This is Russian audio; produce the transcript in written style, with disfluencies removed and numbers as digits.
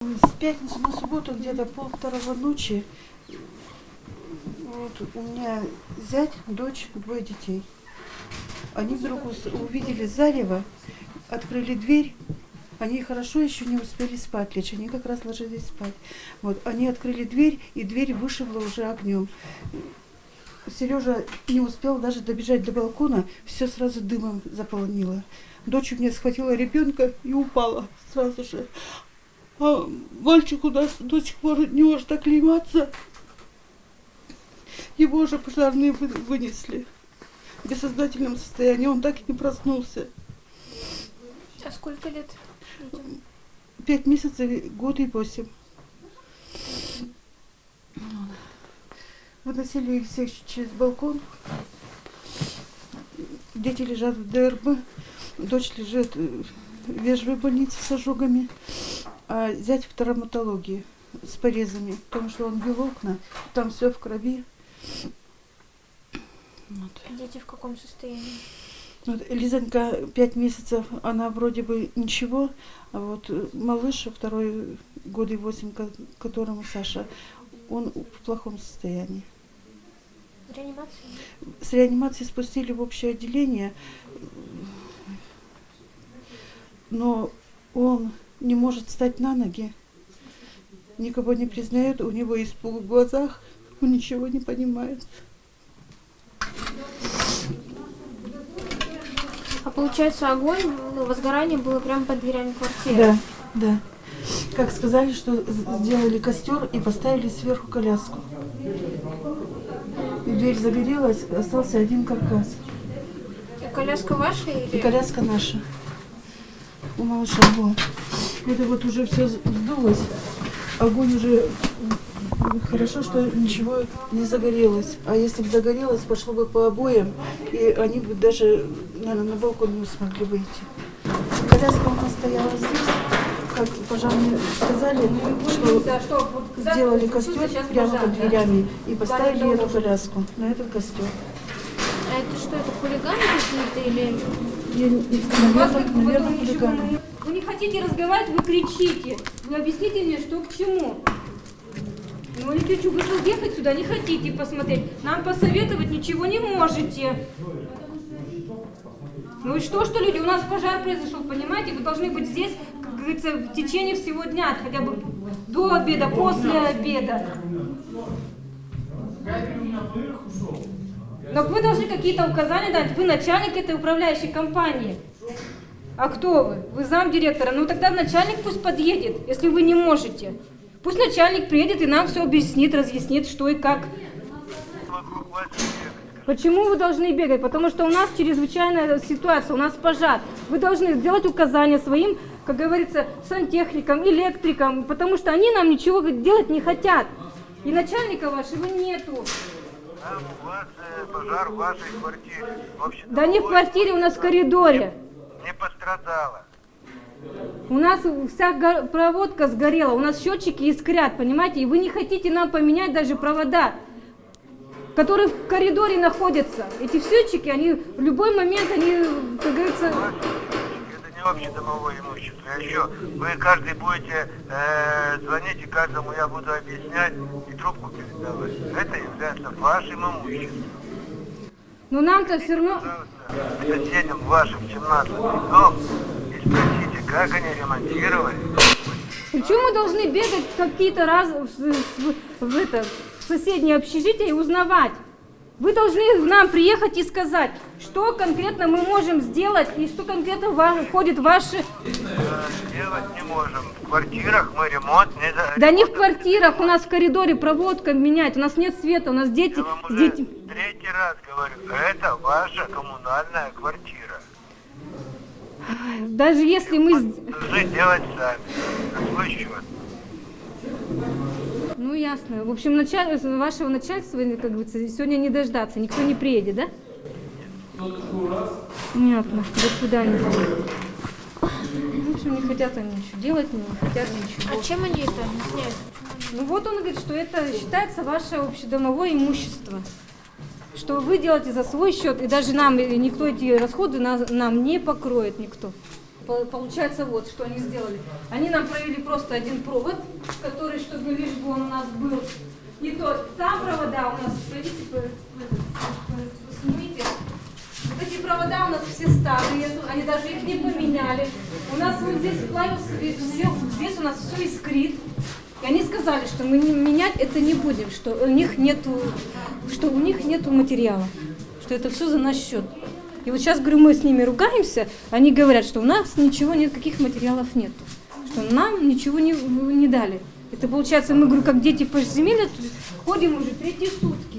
С пятницы на субботу где-то 1:30 ночи вот, у меня зять, дочь, 2 детей. Они вдруг увидели зарево, открыли дверь. Они хорошо еще не успели спать лечь, они как раз ложились спать. Вот, они открыли дверь, и дверь вышибла уже огнем. Сережа не успел даже добежать до балкона, все сразу дымом заполонило. Дочь у меня схватила ребенка и упала сразу же. А мальчик у нас до сих пор не может оклематься. Его уже пожарные вынесли в бессознательном состоянии. Он так и не проснулся. А сколько лет? 5 месяцев, год и 8. Выносили их всех через балкон. Дети лежат в ДРБ. Дочь лежит в вежливой больнице с ожогами. А зять в травматологии с порезами, потому что он бил окна, там все в крови. Вот. Дети в каком состоянии? Вот, Лизонька 5 месяцев, она вроде бы ничего, а вот малыш, 2 год и 8, которому Саша, он в плохом состоянии. Реанимация? С реанимации спустили в общее отделение, но он не может встать на ноги, никого не признает, у него испуг в глазах, он ничего не понимает. А получается, огонь, возгорание было прямо под дверями квартиры? Да, да. Как сказали, что сделали костер и поставили сверху коляску. И дверь загорелась, остался один каркас. И коляска ваша или? И коляска наша. У малыша была. Это вот уже все сдулось. Огонь уже... Хорошо, что ничего не загорелось. А если бы загорелось, пошло бы по обоям, и они бы даже, наверное, на балкон не смогли выйти. Коляска у нас стояла здесь. Как пожарные сказали, что сделали костер прямо под дверями и поставили эту коляску на этот костер. А это что, это хулиганы какие-то или? Наверное, хулиганы. Вы не хотите разговаривать, вы кричите. Вы объясните мне, что к чему. Ну, не кричу, вы же ехать сюда не хотите посмотреть. Нам посоветовать ничего не можете. Ну и что люди, у нас пожар произошел, понимаете? Вы должны быть здесь, как говорится, в течение всего дня, хотя бы до обеда, после обеда. Но вы должны какие-то указания дать. Вы начальник этой управляющей компании. А кто вы? Вы замдиректора. Ну тогда начальник пусть подъедет, если вы не можете. Пусть начальник приедет и нам все объяснит, разъяснит, что и как. Почему вы должны бегать? Потому что у нас чрезвычайная ситуация, у нас пожар. Вы должны сделать указания своим, как говорится, сантехникам, электрикам, потому что они нам ничего делать не хотят. И начальника вашего нету. Там у вас пожар в вашей квартире. Да не в квартире, у нас в коридоре. Не пострадала. У нас вся проводка сгорела, у нас счетчики искрят, понимаете? И вы не хотите нам поменять даже провода, которые в коридоре находятся. Эти счетчики, они в любой момент, они, как говорится... Это не общедомовое имущество. А еще вы каждый будете звонить, и каждому я буду объяснять и трубку передавать. Это является вашим имуществом. Но нам-то все равно... Соседям вашим 17 дом и спросите, как они ремонтировали. Почему мы должны бегать какие-то раз в соседнее общежитие и узнавать? Вы должны нам приехать и сказать, что конкретно мы можем сделать и что конкретно входит в ваши... Делать не можем. В квартирах мы ремонт не... Да не в квартирах, у нас в коридоре проводка менять, у нас нет света, у нас дети... Я вам уже 3-й раз говорю, это ваша коммунальная квартира. Даже если мы... Должны делать сами, на свой счет. Ну ясно. В общем, вашего начальства, как говорится, сегодня не дождаться, никто не приедет, да? Понятно. До свидания. В общем, не хотят они ничего делать, не хотят ничего. А чем они это объясняют? Ну вот он говорит, что это считается ваше общедомовое имущество. Что вы делаете за свой счет, и даже нам никто эти расходы нам не покроет никто. Получается, вот что они сделали. Они нам провели просто один провод, который, чтобы лишь бы он у нас был. И то, там провода у нас, видите, посмотрите. Вот эти провода у нас все старые, они даже их не поменяли. У нас вот здесь плавился, здесь у нас все искрит. И они сказали, что мы менять это не будем, что у них нету материала, что это все за наш счет. И вот сейчас, говорю, мы с ними ругаемся, они говорят, что у нас ничего, никаких материалов нет, что нам ничего не дали. Это получается, мы, говорю, как дети по земле ходим уже 3 сутки.